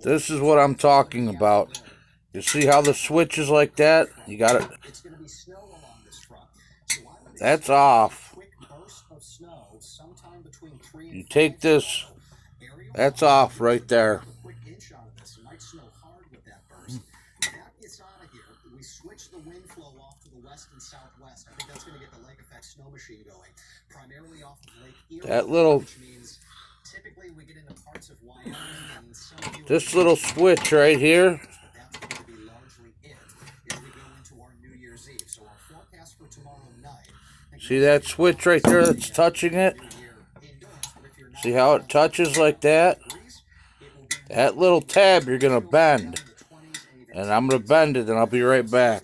This is what I'm talking about. You see how the switch is like that? You got it. That's off. You take this. That's off right there. We switch the wind flow off to the west and southwest. I think that's going to get the lake effect snow machine going, primarily off of Lake Erie. That little, which means typically we get into parts of Wyoming and some of this little switch right here. That's going to be largely it as we go into our New Year's Eve. So our forecast for tomorrow night. See that switch right there that's touching it? See how it touches like that? That little tab you're going to bend. And I'm going to bend it and I'll be right back.